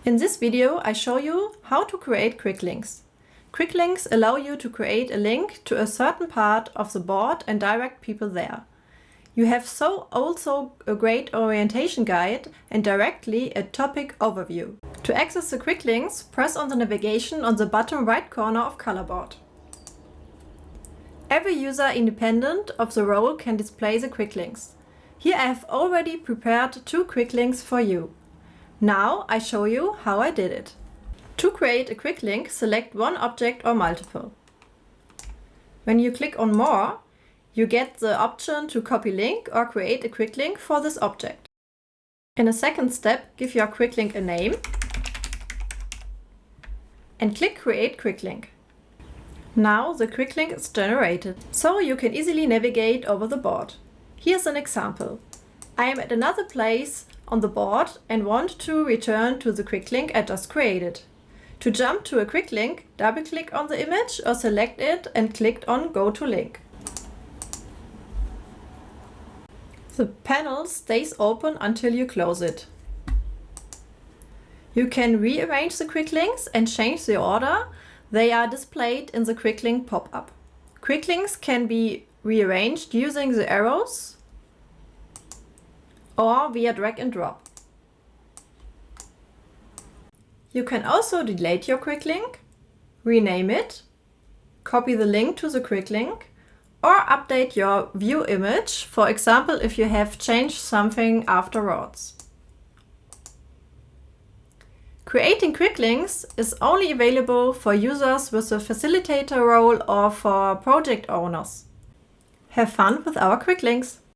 In this video, I show you how to create quick links. Quick links allow you to create a link to a certain part of the board and direct people there. You have also a great orientation guide and directly a topic overview. To access the quick links, press on the navigation on the bottom right corner of Collaboard. Every user independent of the role can display the quick links. Here I have already prepared 2 quick links for you. Now I show you how I did it. To create a quick link, select one object or multiple. When you click on More, you get the option to copy link or create a quick link for this object. In a second step, give your quick link a name and click Create Quick Link. Now the quick link is generated, so you can easily navigate over the board. Here's an example. I am at another place on the board and want to return to the quick link I just created. To jump to a quick link, double-click on the image or select it and click on Go to Link. The panel stays open until you close it. You can rearrange the quick links and change the order they are displayed in the quick link pop-up. Quick links can be rearranged using the arrows or via drag and drop. You can also delete your quick link, rename it, copy the link to the quick link, or update your view image, for example if you have changed something afterwards. Creating quick links is only available for users with a facilitator role or for project owners. Have fun with our quick links!